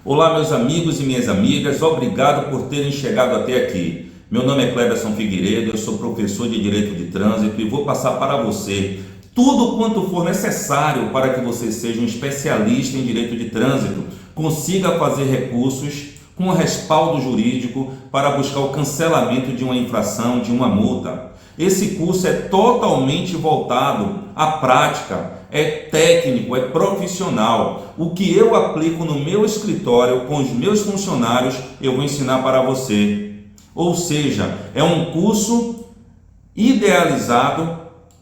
Olá, meus amigos e minhas amigas, obrigado por terem chegado até aqui. Meu nome é Cleberson Figueiredo, eu sou professor de Direito de Trânsito e vou passar para você tudo quanto for necessário para que você seja um especialista em Direito de Trânsito, consiga fazer recursos com respaldo jurídico para buscar o cancelamento de uma infração, de uma multa. Esse curso é totalmente voltado à prática, é técnico, é profissional. O que eu aplico no meu escritório com os meus funcionários, eu vou ensinar para você. Ou seja, é um curso idealizado,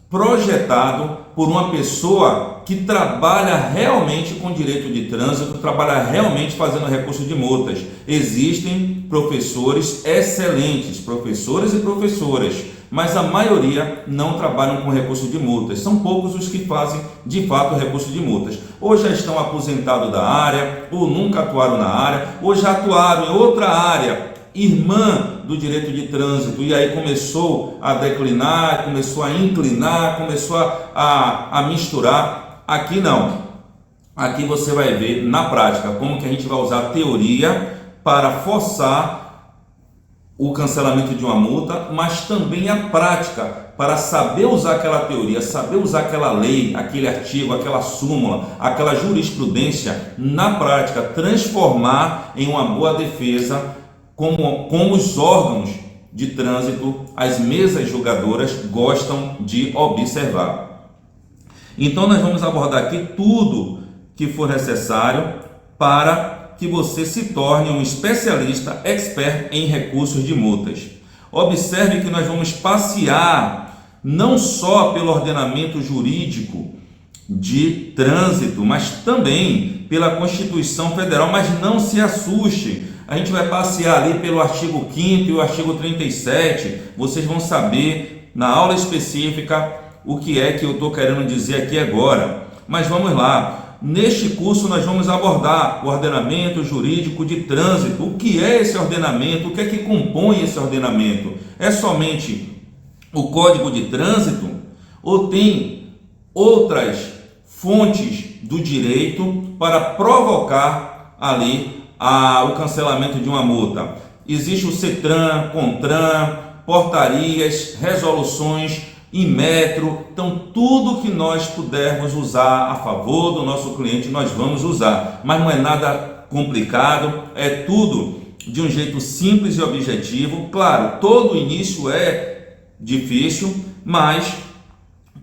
projetado por uma pessoa que trabalha realmente com direito de trânsito, trabalha realmente fazendo recurso de multas. Existem professores excelentes, professores e professoras, mas a maioria não trabalham com recurso de multas. São poucos os que fazem de fato recurso de multas. Ou já estão aposentados da área, ou nunca atuaram na área, ou já atuaram em outra área, irmã do direito de trânsito, e aí começou a declinar, começou a inclinar, começou a misturar. Aqui não. Aqui você vai ver na prática como que a gente vai usar a teoria para forçar o cancelamento de uma multa, mas também a prática para saber usar aquela teoria, saber usar aquela lei, aquele artigo, aquela súmula, aquela jurisprudência na prática, transformar em uma boa defesa, como os órgãos de trânsito, as mesas julgadoras gostam de observar. Então nós vamos abordar aqui tudo que for necessário para que você se torne um especialista, expert em recursos de multas. Observe que nós vamos passear não só pelo ordenamento jurídico de trânsito, mas também pela Constituição Federal, mas não se assuste. A gente vai passear ali pelo artigo 5º e o artigo 37, vocês vão saber na aula específica o que é que eu estou querendo dizer aqui agora. Mas vamos lá. Neste curso nós vamos abordar o ordenamento jurídico de trânsito. O que é esse ordenamento? O que é que compõe esse ordenamento? É somente o Código de Trânsito ou tem outras fontes do direito para provocar ali o cancelamento de uma multa? Existe o CETRAN, CONTRAN, portarias, resoluções, Inmetro. Então tudo que nós pudermos usar a favor do nosso cliente nós vamos usar, mas não é nada complicado, é tudo de um jeito simples e objetivo. Claro, todo início é difícil, mas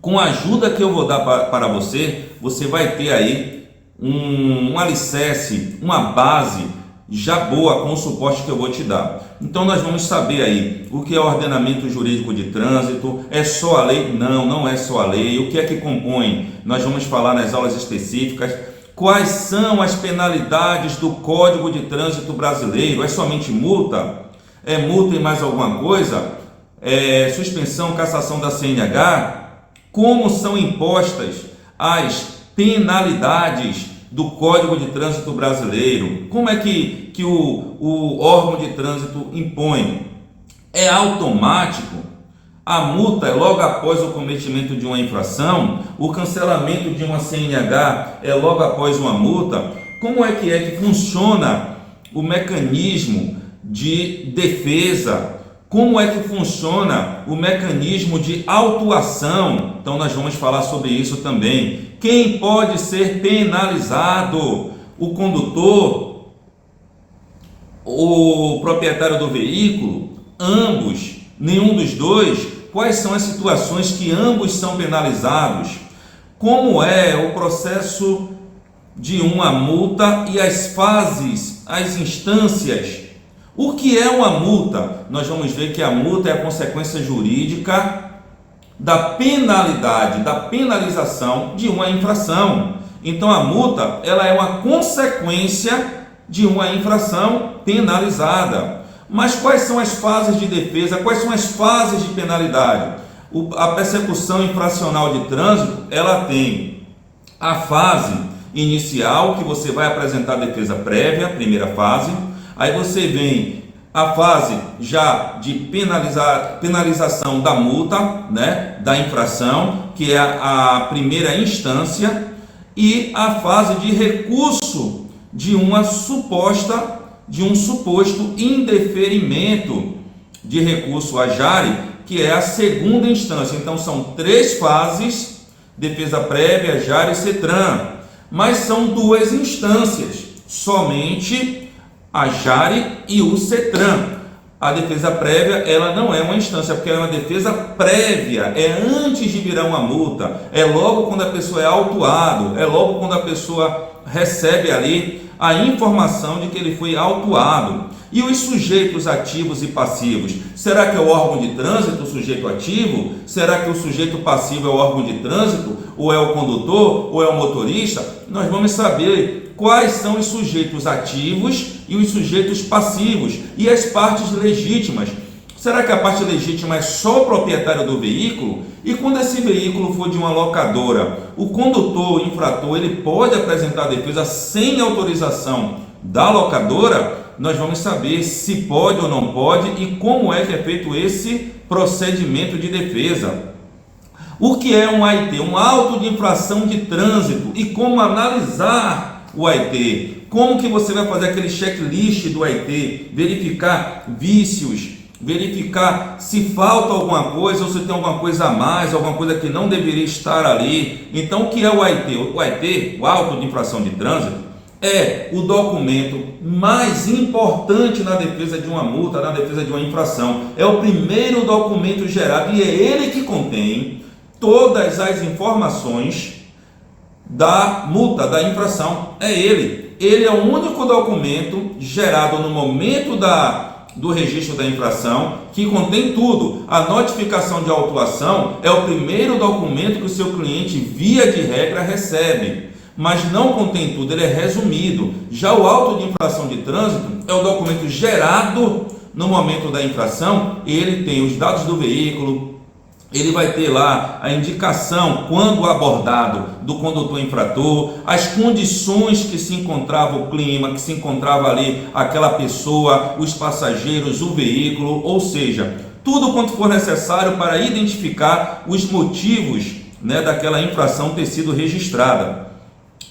com a ajuda que eu vou dar para você, você vai ter aí um alicerce, uma base já boa com o suporte que eu vou te dar. Então nós vamos saber aí o que é ordenamento jurídico de trânsito. É só a lei? Não, não é só a lei. O que é que compõe? Nós vamos falar nas aulas específicas. Quais são as penalidades do Código de Trânsito brasileiro? É somente multa? É multa e mais alguma coisa? É suspensão, cassação da CNH? Como são impostas as penalidades do Código de Trânsito brasileiro? Como é que o órgão de trânsito impõe? É automático? A multa é logo após o cometimento de uma infração? O cancelamento de uma CNH é logo após uma multa? Como é que funciona o mecanismo de defesa? Como é que funciona o mecanismo de autuação? Então nós vamos falar sobre isso também. Quem pode ser penalizado? O condutor? O proprietário do veículo? Ambos? Nenhum dos dois? Quais são as situações que ambos são penalizados? Como é o processo de uma multa e as fases, as instâncias? O que é uma multa? Nós vamos ver que a multa é a consequência jurídica da penalidade, da penalização de uma infração. Então a multa, ela é uma consequência de uma infração penalizada. Mas quais são as fases de defesa? Quais são as fases de penalidade? A persecução infracional de trânsito, ela tem a fase inicial, que você vai apresentar a defesa prévia, primeira fase. Aí você vem a fase já de penalização da multa, né, da infração, que é a primeira instância, e a fase de recurso de um suposto indeferimento de recurso à JARE, que é a segunda instância. Então são 3 fases: defesa prévia, JARE e CETRAN, mas são 2 instâncias, somente a JARE e o CETRAN. A defesa prévia, ela não é uma instância, porque é uma defesa prévia, é antes de virar uma multa, é logo quando a pessoa é autuado, é logo quando a pessoa recebe ali a informação de que ele foi autuado. E os sujeitos ativos e passivos? Será que é o órgão de trânsito o sujeito ativo? Será que o sujeito passivo é o órgão de trânsito? Ou é o condutor? Ou é o motorista? Nós vamos saber quais são os sujeitos ativos e os sujeitos passivos e as partes legítimas. Será que a parte legítima é só o proprietário do veículo? E quando esse veículo for de uma locadora, o condutor, o infrator, ele pode apresentar a defesa sem autorização da locadora? Nós vamos saber se pode ou não pode e como é que é feito esse procedimento de defesa. O que é um AIT? Um auto de infração de trânsito. E como analisar o AIT? Como que você vai fazer aquele checklist do AIT? Verificar vícios, verificar se falta alguma coisa ou se tem alguma coisa a mais, alguma coisa que não deveria estar ali. Então, o que é o AIT? O AIT, o auto de infração de trânsito, é o documento mais importante na defesa de uma multa, na defesa de uma infração. É o primeiro documento gerado e é ele que contém todas as informações da multa, da infração. É ele. Ele é o único documento gerado no momento do registro da infração que contém tudo. A notificação de autuação é o primeiro documento que o seu cliente, via de regra, recebe, mas não contém tudo, ele é resumido. Já o auto de infração de trânsito é o documento gerado no momento da infração. Ele tem os dados do veículo, ele vai ter lá a indicação, quando abordado, do condutor infrator, as condições que se encontrava o clima, que se encontrava ali aquela pessoa, os passageiros, o veículo, ou seja, tudo quanto for necessário para identificar os motivos, daquela infração ter sido registrada.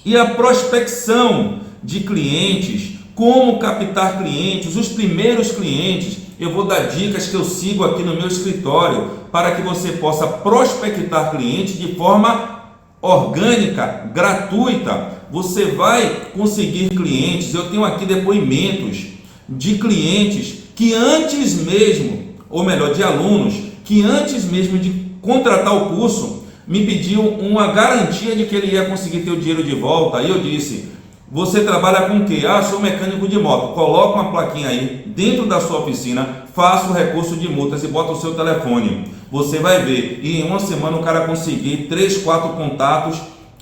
E a prospecção de clientes, como captar clientes, os primeiros clientes. Eu vou dar dicas que eu sigo aqui no meu escritório para que você possa prospectar clientes de forma orgânica, gratuita. Você vai conseguir clientes. Eu tenho aqui depoimentos de clientes que antes mesmo, ou melhor, de alunos, que antes mesmo de contratar o curso, me pediu uma garantia de que ele ia conseguir ter o dinheiro de volta. Aí eu disse: você trabalha com o quê? Sou mecânico de moto. Coloca uma plaquinha aí dentro da sua oficina, faça o recurso de multas e bota o seu telefone. Você vai ver, e em uma semana o cara conseguir 3, 4 contatos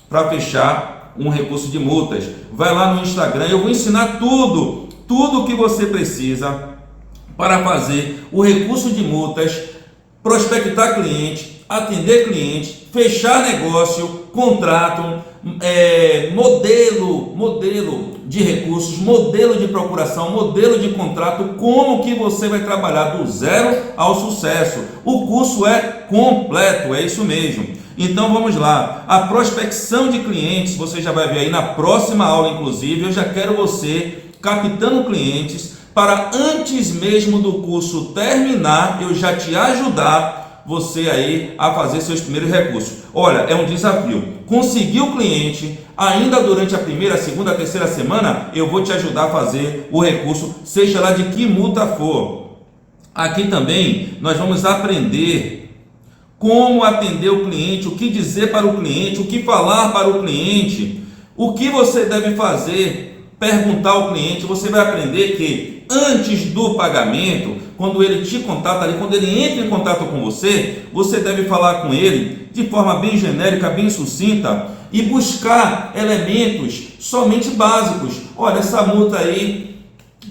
para fechar um recurso de multas. Vai lá no Instagram, eu vou ensinar tudo o que você precisa para fazer o recurso de multas, prospectar cliente, atender cliente, fechar negócio, contrato, modelo de recursos, modelo de procuração, modelo de contrato, como que você vai trabalhar do zero ao sucesso. O curso é completo, é isso mesmo. Então vamos lá, a prospecção de clientes, você já vai ver aí na próxima aula, inclusive. Eu já quero você captando clientes para, antes mesmo do curso terminar, eu já te ajudar você aí a fazer seus primeiros recursos. Olha, é um desafio. Conseguir o cliente, ainda durante a primeira, segunda, terceira semana, eu vou te ajudar a fazer o recurso, seja lá de que multa for. Aqui também nós vamos aprender como atender o cliente, o que dizer para o cliente, o que falar para o cliente, o que você deve fazer, perguntar ao cliente. Você vai aprender que antes do pagamento, quando ele te contata ali, quando ele entra em contato com você, você deve falar com ele de forma bem genérica, bem sucinta e buscar elementos somente básicos. Olha, essa multa aí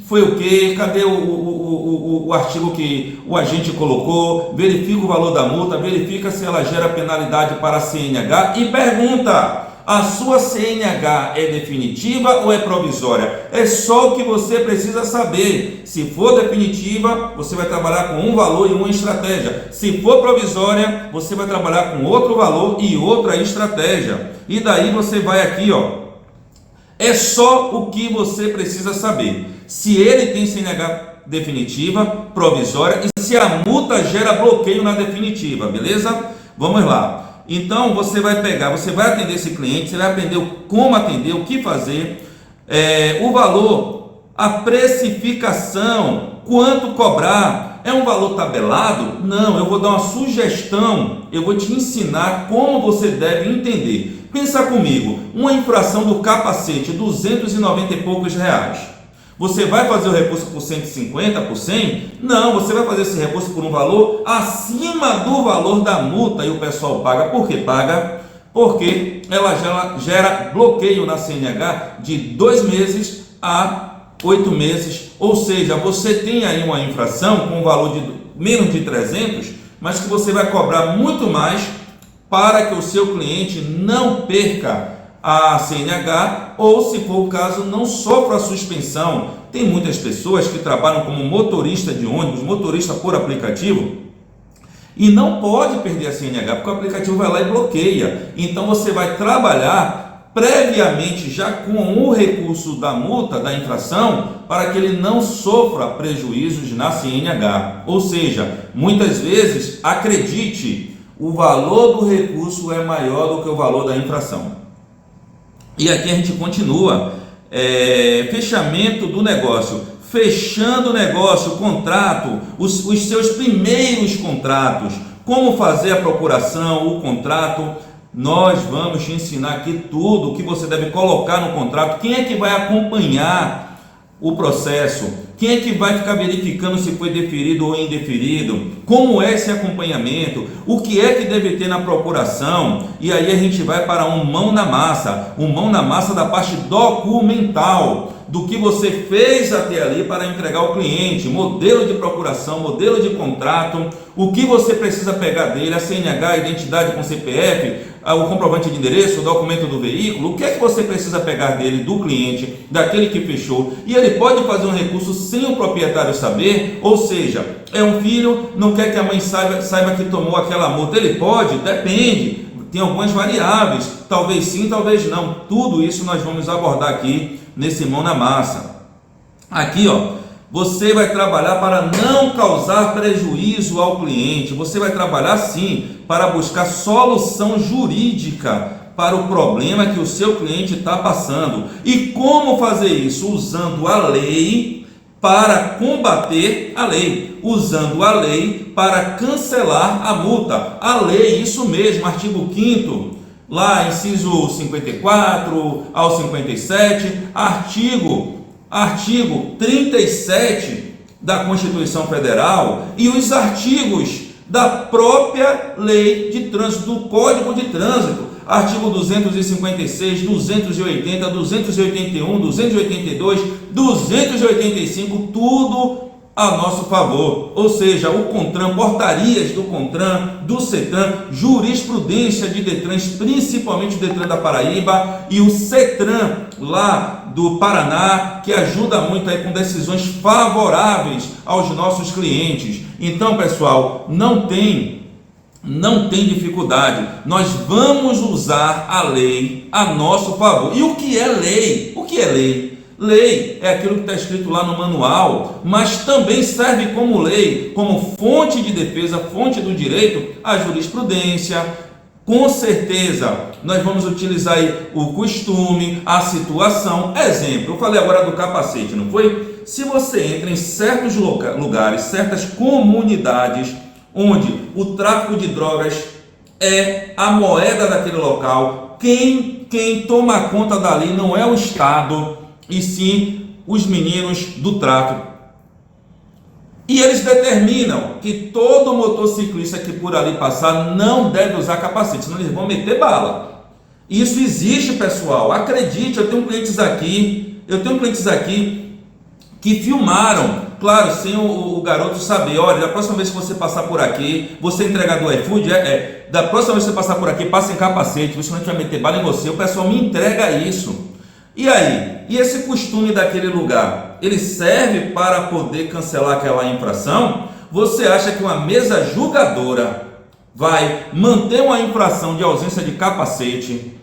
foi o quê? Cadê o artigo que o agente colocou? Verifica o valor da multa, verifica se ela gera penalidade para a CNH e pergunta: a sua CNH é definitiva ou é provisória? É só o que você precisa saber. Se for definitiva, você vai trabalhar com um valor e uma estratégia. Se for provisória, você vai trabalhar com outro valor e outra estratégia. E daí você vai aqui, É só o que você precisa saber. Se ele tem CNH definitiva, provisória, e se a multa gera bloqueio na definitiva, beleza? Vamos lá. Então você vai pegar, você vai atender esse cliente, você vai aprender como atender, o que fazer, o valor, a precificação, quanto cobrar. É um valor tabelado? Não, eu vou dar uma sugestão, eu vou te ensinar como você deve entender. Pensa comigo, uma infração do capacete, 290 e poucos reais. Você vai fazer o recurso por 150, por 100? Não, você vai fazer esse recurso por um valor acima do valor da multa e o pessoal paga. Por que paga? Porque ela gera bloqueio na CNH de 2 meses a 8 meses, ou seja, você tem aí uma infração com um valor de menos de 300, mas que você vai cobrar muito mais para que o seu cliente não perca a CNH ou, se for o caso, não sofra a suspensão. Tem muitas pessoas que trabalham como motorista de ônibus, motorista por aplicativo, e não pode perder a CNH porque o aplicativo vai lá e bloqueia. Então você vai trabalhar previamente já com o recurso da multa, da infração, para que ele não sofra prejuízos na CNH. Ou seja, muitas vezes, acredite, o valor do recurso é maior do que o valor da infração. E aqui a gente continua, fechamento do negócio, fechando o negócio, contrato, os seus primeiros contratos, como fazer a procuração, o contrato. Nós vamos te ensinar aqui tudo o que você deve colocar no contrato, quem é que vai acompanhar o processo, quem é que vai ficar verificando se foi deferido ou indeferido, como é esse acompanhamento, o que é que deve ter na procuração. E aí a gente vai para um mão na massa da parte documental, do que você fez até ali para entregar ao cliente, modelo de procuração, modelo de contrato, o que você precisa pegar dele, a CNH, a identidade com CPF, o comprovante de endereço, o documento do veículo, o que é que você precisa pegar dele, do cliente, daquele que fechou. E ele pode fazer um recurso sem o proprietário saber, ou seja, é um filho, não quer que a mãe saiba que tomou aquela multa. Ele pode, depende, tem algumas variáveis, talvez sim, talvez não. Tudo isso nós vamos abordar aqui nesse mão na massa. Aqui, ó, você vai trabalhar para não causar prejuízo ao cliente. Você vai trabalhar sim para buscar solução jurídica para o problema que o seu cliente está passando. E como fazer isso? Usando a lei para combater a lei, usando a lei para cancelar a multa. A lei, isso mesmo, artigo 5º, lá, inciso 54 ao 57, artigo 37 da Constituição Federal e os artigos da própria Lei de Trânsito, do Código de Trânsito, artigo 256, 280, 281, 282, 285, tudo a nosso favor. Ou seja, o CONTRAN, portarias do CONTRAN, do CETRAN, jurisprudência de DETRANs, principalmente o DETRAN da Paraíba e o CETRAN lá do Paraná, que ajuda muito aí com decisões favoráveis aos nossos clientes. Então, pessoal, não tem dificuldade, nós vamos usar a lei a nosso favor. E o que é lei? O que é lei? Lei é aquilo que está escrito lá no manual, mas também serve como lei, como fonte de defesa, fonte do direito, a jurisprudência. Com certeza, nós vamos utilizar aí o costume, a situação. Exemplo, eu falei agora do capacete, não foi? Se você entra em certos lugares, certas comunidades, onde o tráfico de drogas é a moeda daquele local, quem toma conta dali não é o Estado, e sim os meninos do tráfico. E eles determinam que todo motociclista que por ali passar não deve usar capacete, senão eles vão meter bala. Isso existe, pessoal, acredite. Eu tenho clientes aqui que filmaram, claro, sem o garoto saber. Olha, da próxima vez que você passar por aqui, você entregar do iFood, da próxima vez que você passar por aqui, passa em capacete, você não vai meter bala em você. O pessoal me entrega isso. E aí? E esse costume daquele lugar, ele serve para poder cancelar aquela infração? Você acha que uma mesa julgadora vai manter uma infração de ausência de capacete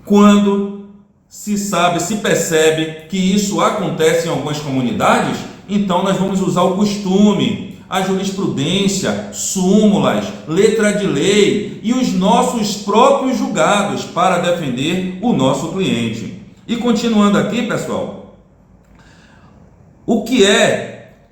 quando se sabe, se percebe que isso acontece em algumas comunidades, então nós vamos usar o costume, a jurisprudência, súmulas, letra de lei e os nossos próprios julgados para defender o nosso cliente. E continuando aqui, pessoal,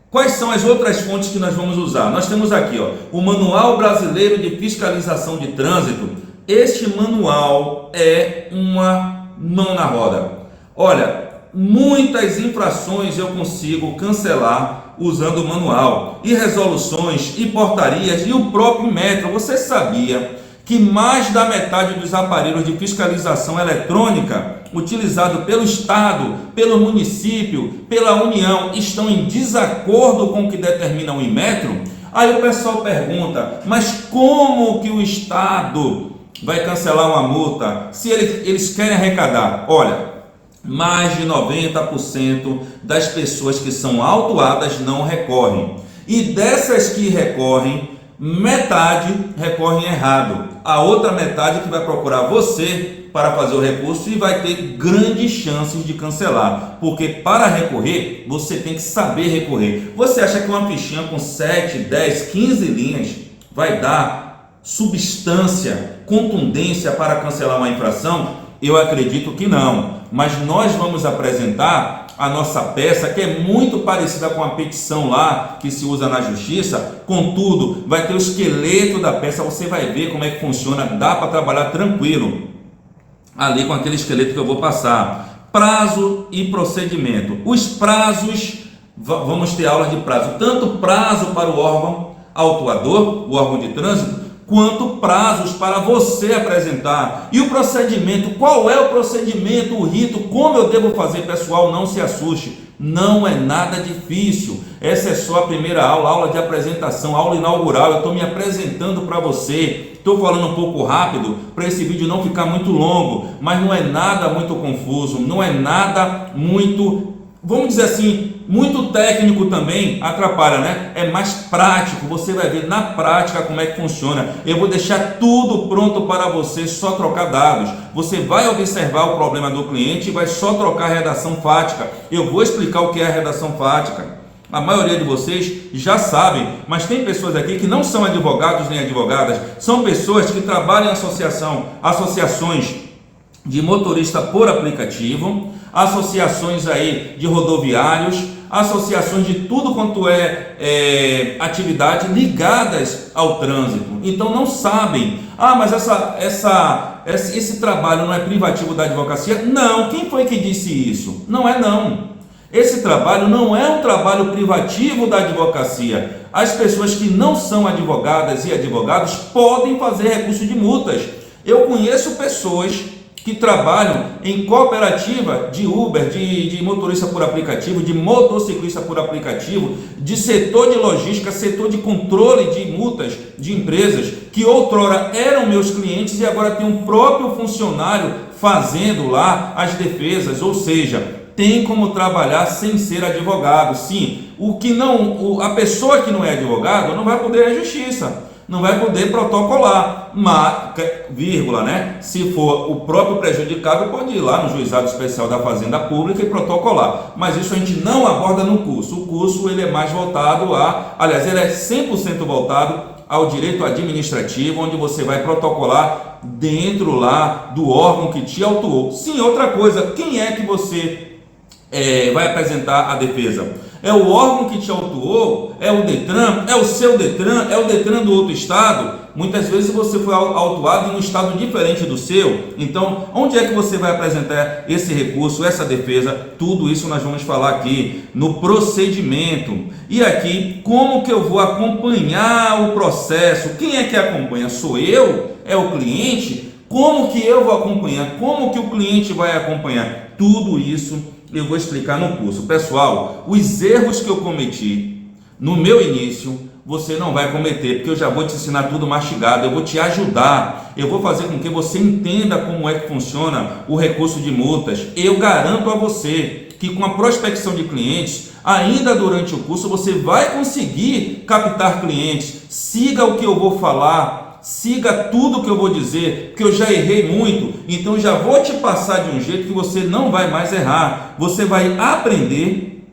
quais são as outras fontes que nós vamos usar? Nós temos aqui, o Manual Brasileiro de Fiscalização de Trânsito. Este manual é uma mão na roda. Olha, muitas infrações eu consigo cancelar usando o manual, e resoluções, e portarias, e o próprio metro. Você sabia que mais da metade dos aparelhos de fiscalização eletrônica utilizados pelo Estado, pelo município, pela União, estão em desacordo com o que determina o Inmetro? Aí o pessoal pergunta, mas como que o Estado vai cancelar uma multa se eles querem arrecadar? Olha, mais de 90% das pessoas que são autuadas não recorrem. E dessas que recorrem, metade recorrem errado. A outra metade que vai procurar você para fazer o recurso e vai ter grandes chances de cancelar. Porque para recorrer, você tem que saber recorrer. Você acha que uma fichinha com 7, 10, 15 linhas vai dar substância, contundência para cancelar uma infração? Eu acredito que não. Mas nós vamos apresentar a nossa peça, que é muito parecida com a petição lá que se usa na justiça. Contudo, vai ter o esqueleto da peça, você vai ver como é que funciona, dá para trabalhar tranquilo ali com aquele esqueleto que eu vou passar. Prazo e procedimento. Os prazos, vamos ter aulas de prazo, tanto prazo para o órgão autuador, o órgão de trânsito, quanto prazos para você apresentar. E o procedimento, qual é o procedimento, o rito, como eu devo fazer? Pessoal, não se assuste, não é nada difícil. Essa é só a primeira aula, aula de apresentação, aula inaugural. Eu estou me apresentando para você, estou falando um pouco rápido para esse vídeo não ficar muito longo, mas não é nada muito confuso, não é nada muito, vamos dizer assim, muito técnico também, atrapalha, né? É mais prático, você vai ver na prática como é que funciona. Eu vou deixar tudo pronto para você, só trocar dados. Você vai observar o problema do cliente e vai só trocar a redação fática. Eu vou explicar o que é a redação fática. A maioria de vocês já sabem, mas tem pessoas aqui que não são advogados nem advogadas, são pessoas que trabalham em associações de motorista por aplicativo, associações aí de rodoviários, associações de tudo quanto é atividade ligadas ao trânsito. Então não sabem, mas esse trabalho não é privativo da advocacia? Não, quem foi que disse isso? Não é não. Esse trabalho não é um trabalho privativo da advocacia. As pessoas que não são advogadas e advogados podem fazer recurso de multas. Eu conheço pessoas que trabalham em cooperativa de Uber, de motorista por aplicativo, de motociclista por aplicativo, de setor de logística, setor de controle de multas de empresas, que outrora eram meus clientes e agora tem um próprio funcionário fazendo lá as defesas, ou seja, tem como trabalhar sem ser advogado. Sim, a pessoa que não é advogado não vai poder ir à justiça, não vai poder protocolar, né? Se for o próprio prejudicado, pode ir lá no Juizado Especial da Fazenda Pública e protocolar. Mas isso a gente não aborda no curso. O curso ele é mais voltado ele é 100% voltado ao direito administrativo, onde você vai protocolar dentro lá do órgão que te autuou. Sim, outra coisa, quem é que você vai apresentar a defesa? É o órgão que te autuou? É o Detran? É o seu Detran? É o Detran do outro estado? Muitas vezes você foi autuado em um estado diferente do seu. Então, onde é que você vai apresentar esse recurso, essa defesa? Tudo isso nós vamos falar aqui no procedimento. E aqui, como que eu vou acompanhar o processo? Quem é que acompanha? Sou eu? É o cliente? Como que eu vou acompanhar? Como que o cliente vai acompanhar? Tudo isso eu vou explicar no curso. Pessoal, os erros que eu cometi no meu início, você não vai cometer, porque eu já vou te ensinar tudo mastigado, eu vou te ajudar, eu vou fazer com que você entenda como é que funciona o recurso de multas. Eu garanto a você que com a prospecção de clientes, ainda durante o curso, você vai conseguir captar clientes. Siga o que eu vou falar, siga tudo que eu vou dizer, porque eu já errei muito, então já vou te passar de um jeito que você não vai mais errar. Você vai aprender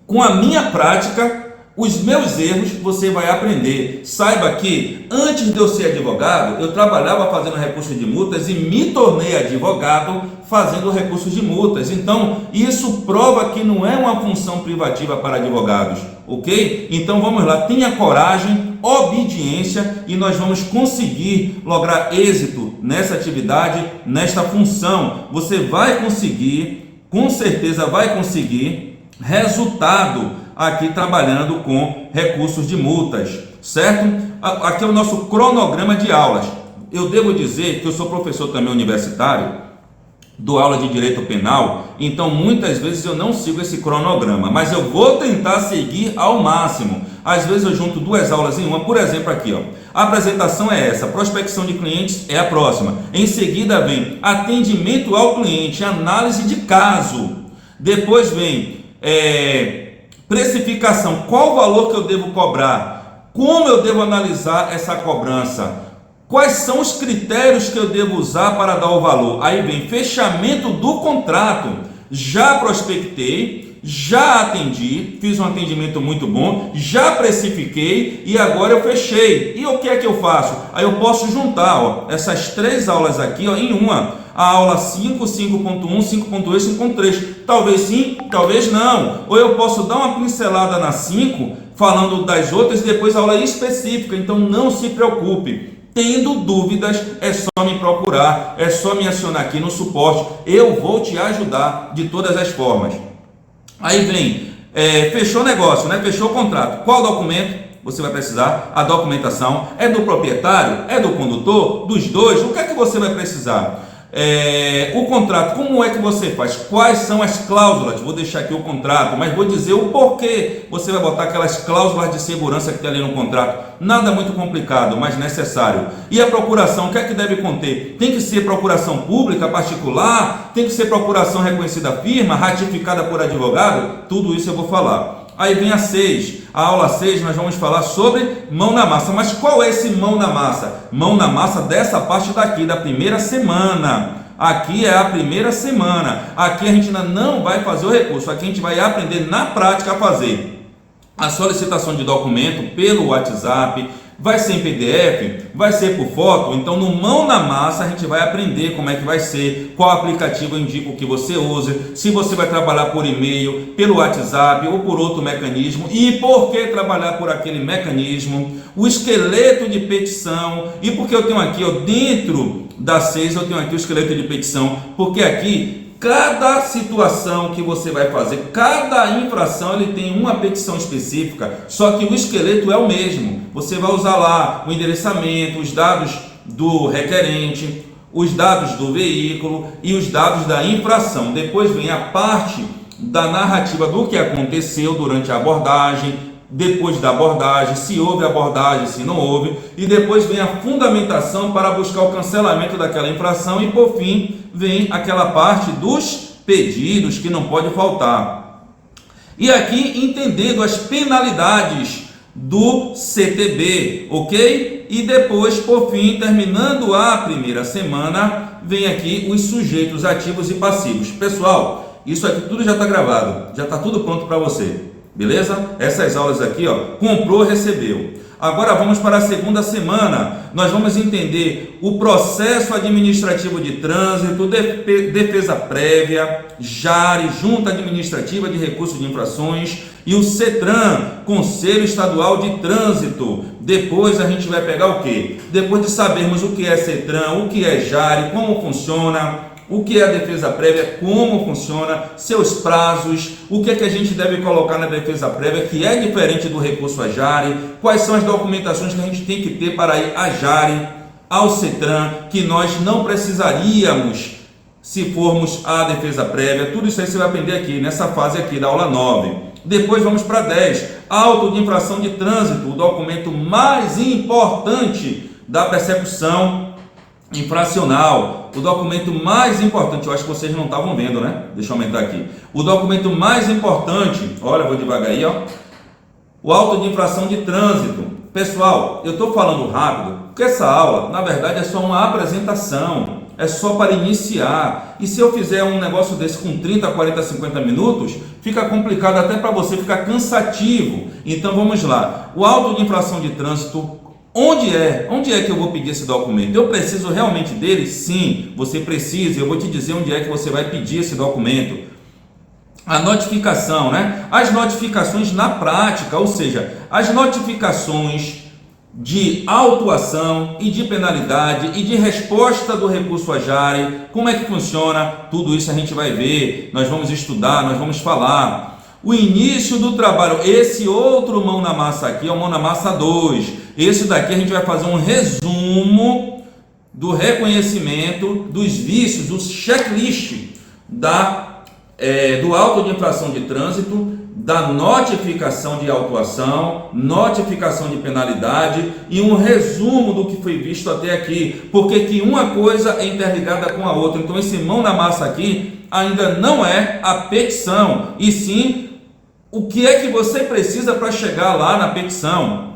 com a minha prática. Os meus erros você vai aprender. Saiba que antes de eu ser advogado, eu trabalhava fazendo recurso de multas e me tornei advogado fazendo recurso de multas. Então, isso prova que não é uma função privativa para advogados, ok? Então vamos lá, tenha coragem, obediência e nós vamos conseguir lograr êxito nessa atividade, nesta função. Você vai conseguir, com certeza vai conseguir resultado aqui trabalhando com recursos de multas, certo? Aqui é o nosso cronograma de aulas. Eu devo dizer que eu sou professor também universitário, dou aula de direito penal, então muitas vezes eu não sigo esse cronograma, mas eu vou tentar seguir ao máximo. Às vezes eu junto duas aulas em uma. Por exemplo, aqui, ó, a apresentação é essa, prospecção de clientes é a próxima. Em seguida vem atendimento ao cliente, análise de caso. Depois vem precificação, qual o valor que eu devo cobrar, como eu devo analisar essa cobrança, quais são os critérios que eu devo usar para dar o valor. Aí vem fechamento do contrato, já prospectei, já atendi, fiz um atendimento muito bom, já precifiquei e agora eu fechei. E o que é que eu faço? Aí eu posso juntar, ó, essas três aulas aqui, ó, em uma. A aula 5, 5.1, 5.2, 5.3. Talvez sim, talvez não. Ou eu posso dar uma pincelada na 5, falando das outras, e depois a aula específica. Então não se preocupe. Tendo dúvidas, é só me procurar, é só me acionar aqui no suporte. Eu vou te ajudar de todas as formas. Aí vem, fechou o negócio, né? Fechou o contrato. Qual documento você vai precisar? A documentação é do proprietário? É do condutor? Dos dois? O que é que você vai precisar? O contrato, como é que você faz? Quais são as cláusulas? Vou deixar aqui o contrato, mas vou dizer o porquê você vai botar aquelas cláusulas de segurança que tem ali no contrato. Nada muito complicado, mas necessário. E a procuração, o que é que deve conter? Tem que ser procuração pública, particular? Tem que ser procuração reconhecida firma, ratificada por advogado? Tudo isso eu vou falar. Aí vem a 6, a aula 6 nós vamos falar sobre mão na massa. Mas qual é esse mão na massa? Mão na massa dessa parte daqui, da primeira semana. Aqui é a primeira semana. Aqui a gente ainda não vai fazer o recurso, aqui a gente vai aprender na prática a fazer a solicitação de documento pelo WhatsApp. Vai ser em PDF, vai ser por foto. Então no mão na massa a gente vai aprender como é que vai ser, qual aplicativo eu indico que você use, se você vai trabalhar por e-mail, pelo WhatsApp ou por outro mecanismo, e por que trabalhar por aquele mecanismo, o esqueleto de petição. E porque eu tenho aqui, ó, dentro da 6 eu tenho aqui o esqueleto de petição, porque aqui cada situação que você vai fazer, cada infração, ele tem uma petição específica, só que o esqueleto é o mesmo. Você vai usar lá o endereçamento, os dados do requerente, os dados do veículo e os dados da infração. Depois vem a parte da narrativa do que aconteceu durante a abordagem, depois da abordagem, se houve abordagem, se não houve, e depois vem a fundamentação para buscar o cancelamento daquela infração, e por fim vem aquela parte dos pedidos que não pode faltar. E aqui entendendo as penalidades do CTB, ok? E depois, por fim, terminando a primeira semana, vem aqui os sujeitos ativos e passivos. Pessoal, isso aqui tudo já está gravado, já está tudo pronto para você. Beleza? Essas aulas aqui, ó, comprou, recebeu. Agora vamos para a segunda semana. Nós vamos entender o processo administrativo de trânsito, defesa prévia, JARE, Junta Administrativa de Recursos de Infrações, e o CETRAN, Conselho Estadual de Trânsito. Depois a gente vai pegar o quê? Depois de sabermos o que é CETRAN, o que é JARE, como funciona, o que é a defesa prévia, como funciona, seus prazos, o que é que a gente deve colocar na defesa prévia, que é diferente do recurso a JARE, quais são as documentações que a gente tem que ter para ir a JARE, ao CETRAN, que nós não precisaríamos se formos à defesa prévia. Tudo isso aí você vai aprender aqui, nessa fase aqui da aula 9. Depois vamos para 10, auto de infração de trânsito, o documento mais importante da persecução infracional, o documento mais importante. Eu acho que vocês não estavam vendo, né? Deixa eu aumentar aqui. O documento mais importante, olha, vou devagar aí, ó. O auto de infração de trânsito, Pessoal, eu estou falando rápido porque essa aula, na verdade, é só uma apresentação, é só para iniciar. E se eu fizer um negócio desse com 30, 40, 50 minutos, fica complicado até para você, ficar cansativo. Então vamos lá. O auto de infração de trânsito, onde é que eu vou pedir esse documento? Eu preciso realmente dele? Sim, você precisa. Eu vou te dizer onde é que você vai pedir esse documento. A notificação, né? As notificações na prática, ou seja, as notificações de autuação e de penalidade e de resposta do recurso à Jari, como é que funciona? Tudo isso a gente vai ver, nós vamos estudar, nós vamos falar. O início do trabalho, esse outro mão na massa aqui é o mão na massa 2. Esse daqui a gente vai fazer um resumo do reconhecimento dos vícios, do checklist do auto de infração de trânsito, da notificação de autuação, notificação de penalidade e um resumo do que foi visto até aqui, porque que uma coisa é interligada com a outra. Então esse mão na massa aqui ainda não é a petição, e sim o que é que você precisa para chegar lá na petição.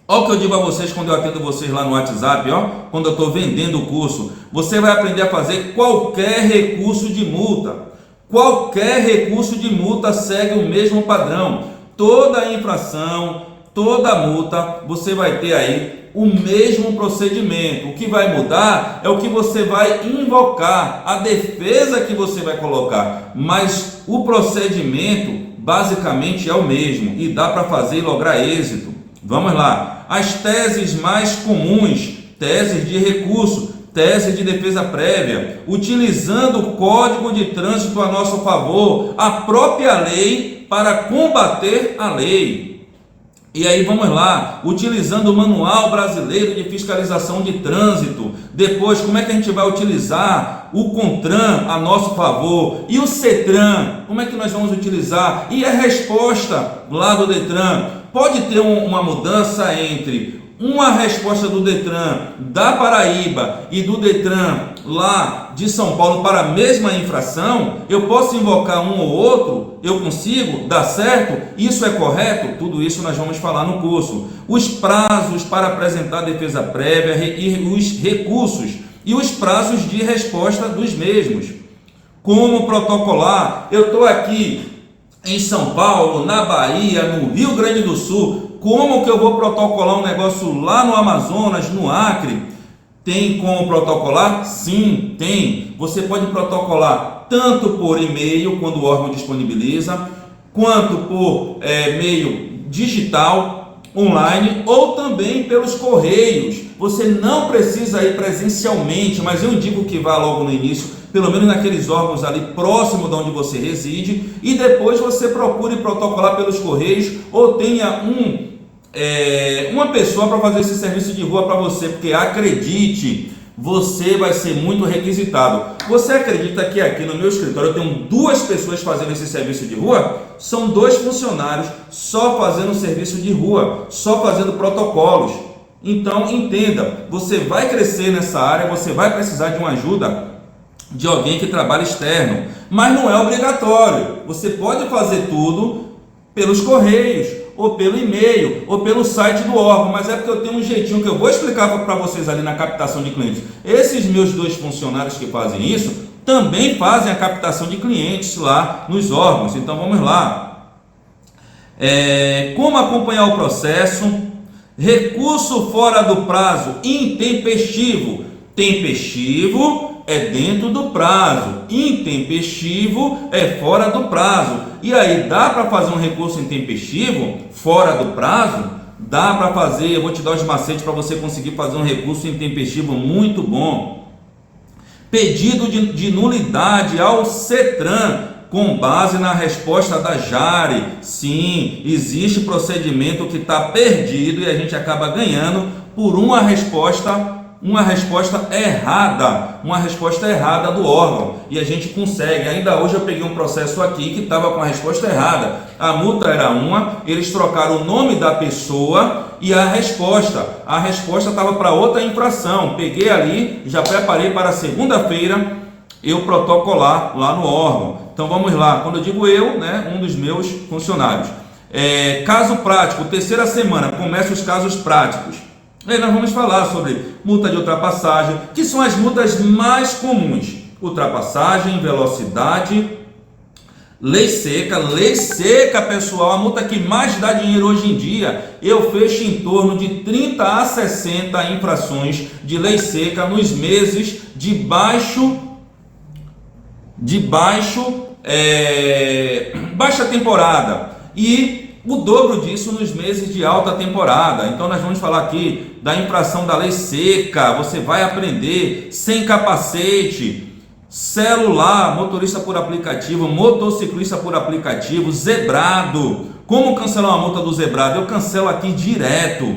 Olha o que eu digo a vocês quando eu atendo vocês lá no WhatsApp, quando eu estou vendendo o curso. Você vai aprender a fazer qualquer recurso de multa. Qualquer recurso de multa segue o mesmo padrão. Toda infração, toda multa, você vai ter aí o mesmo procedimento. O que vai mudar é o que você vai invocar, a defesa que você vai colocar. Mas o procedimento basicamente é o mesmo e dá para fazer e lograr êxito. Vamos lá. As teses mais comuns, teses de recurso, tese de defesa prévia, utilizando o Código de Trânsito a nosso favor, a própria lei para combater a lei. E aí vamos lá, utilizando o Manual Brasileiro de Fiscalização de Trânsito. Depois, como é que a gente vai utilizar o CONTRAN a nosso favor? E o CETRAN, como é que nós vamos utilizar? E a resposta lá do DETRAN? Pode ter uma mudança entre uma resposta do DETRAN da Paraíba e do DETRAN lá de São Paulo para a mesma infração. Eu posso invocar um ou outro? Eu consigo? Dá certo? Isso é correto? Tudo isso nós vamos falar no curso. Os prazos para apresentar defesa prévia e os recursos e os prazos de resposta dos mesmos. Como protocolar? Eu estou aqui em São Paulo, na Bahia, no Rio Grande do Sul. Como que eu vou protocolar um negócio lá no Amazonas, no Acre? Tem como protocolar? Sim, tem. Você pode protocolar tanto por e-mail, quando o órgão disponibiliza, quanto por meio digital, online, ou também pelos correios. Você não precisa ir presencialmente, mas eu indico que vá logo no início, pelo menos naqueles órgãos ali próximo de onde você reside, e depois você procure protocolar pelos correios, ou tenha uma pessoa para fazer esse serviço de rua para você, porque acredite, você vai ser muito requisitado. Você acredita que aqui no meu escritório eu tenho 2 pessoas fazendo esse serviço de rua? São 2 funcionários só fazendo serviço de rua, só fazendo protocolos. Então entenda, você vai crescer nessa área, você vai precisar de uma ajuda de alguém que trabalha externo, mas não é obrigatório. Você pode fazer tudo pelos correios, ou pelo e-mail, ou pelo site do órgão, mas é porque eu tenho um jeitinho que eu vou explicar para vocês ali na captação de clientes. Esses meus 2 funcionários que fazem isso, também fazem a captação de clientes lá nos órgãos. Então vamos lá. Como acompanhar o processo? Recurso fora do prazo, intempestivo. Tempestivo é dentro do prazo, intempestivo é fora do prazo. E aí, dá para fazer um recurso intempestivo fora do prazo? Dá para fazer. Eu vou te dar os macetes para você conseguir fazer um recurso intempestivo muito bom. Pedido de nulidade ao CETRAN, com base na resposta da Jari. Sim, existe procedimento que está perdido e a gente acaba ganhando por uma resposta errada do órgão, e a gente consegue. Ainda hoje eu peguei um processo aqui que estava com a resposta errada. A multa era uma, eles trocaram o nome da pessoa e a resposta estava para outra infração. Peguei ali, já preparei para segunda-feira eu protocolar lá no órgão. Então vamos lá, quando eu digo eu, um dos meus funcionários. Caso prático, terceira semana, começa os casos práticos. Aí nós vamos falar sobre multa de ultrapassagem, que são as multas mais comuns. Ultrapassagem, velocidade, lei seca, pessoal, a multa que mais dá dinheiro hoje em dia, eu fecho em torno de 30 a 60 infrações de lei seca nos meses de baixa temporada e o dobro disso nos meses de alta temporada. Então nós vamos falar aqui da infração da lei seca, você vai aprender sem capacete, celular, motorista por aplicativo, motociclista por aplicativo, zebrado. Como cancelar uma multa do zebrado? Eu cancelo aqui direto.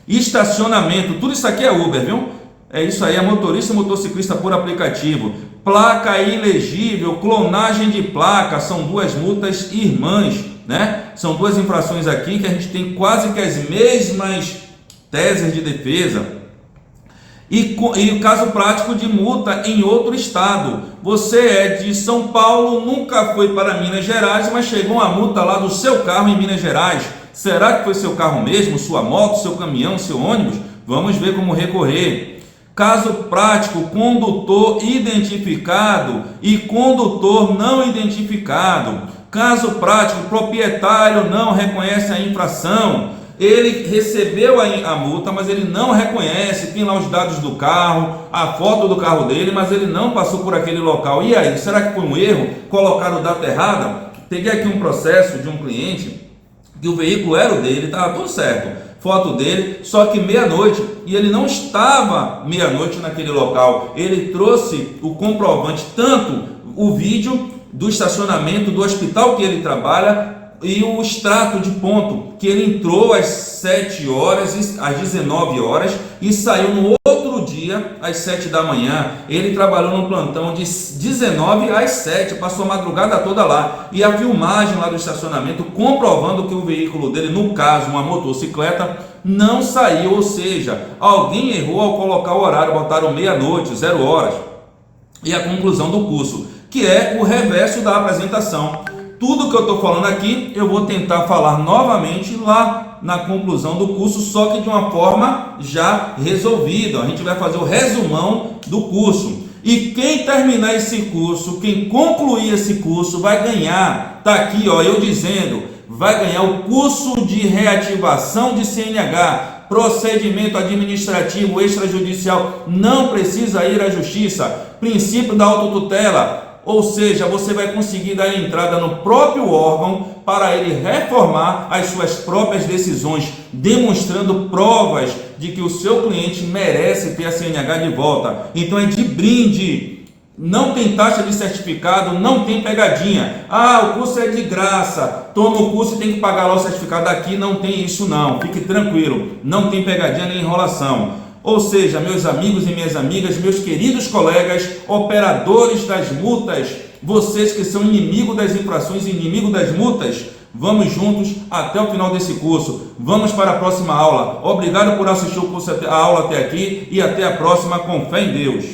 Estacionamento, tudo isso aqui é Uber, viu? É isso aí, é motorista e motociclista por aplicativo. Placa ilegível, clonagem de placa, são duas multas irmãs, né? São duas infrações aqui que a gente tem quase que as mesmas teses de defesa. E o caso prático de multa em outro estado. Você é de São Paulo, nunca foi para Minas Gerais, mas chegou uma multa lá do seu carro em Minas Gerais. Será que foi seu carro mesmo, sua moto, seu caminhão, seu ônibus? Vamos ver como recorrer. Caso prático, condutor identificado e condutor não identificado. Caso prático, proprietário não reconhece a infração. Ele recebeu a multa, mas ele não reconhece, tem lá os dados do carro, a foto do carro dele, mas ele não passou por aquele local. E aí, será que foi um erro? Colocaram data errada? Peguei aqui um processo de um cliente, que o veículo era o dele, estava tudo certo, foto dele, só que meia-noite, e ele não estava meia-noite naquele local. Ele trouxe o comprovante, tanto o vídeo do estacionamento do hospital que ele trabalha, e o extrato de ponto, que ele entrou às 7 horas, às 19 horas e saiu no outro dia às 7 da manhã. Ele trabalhou no plantão de 19 às 7, passou a madrugada toda lá. E a filmagem lá do estacionamento comprovando que o veículo dele, no caso uma motocicleta, não saiu, ou seja, alguém errou ao colocar o horário, botaram meia-noite, 0 horas. E a conclusão do curso, que é o reverso da apresentação. Tudo que eu estou falando aqui, eu vou tentar falar novamente lá na conclusão do curso, só que de uma forma já resolvida. A gente vai fazer o resumão do curso. E quem terminar esse curso, quem concluir esse curso, vai ganhar, está aqui, ó, eu dizendo, vai ganhar o curso de reativação de CNH, procedimento administrativo extrajudicial, não precisa ir à justiça, princípio da autotutela. Ou seja, você vai conseguir dar entrada no próprio órgão para ele reformar as suas próprias decisões, demonstrando provas de que o seu cliente merece ter a CNH de volta. Então é de brinde, não tem taxa de certificado, não tem pegadinha. Ah, o curso é de graça, toma o curso e tem que pagar lá o certificado. Aqui não tem isso não, fique tranquilo, não tem pegadinha nem enrolação. Ou seja, meus amigos e minhas amigas, meus queridos colegas, operadores das multas, vocês que são inimigo das infrações e inimigo das multas, vamos juntos até o final desse curso. Vamos para a próxima aula. Obrigado por assistir o curso, a aula até aqui, e até a próxima, com fé em Deus.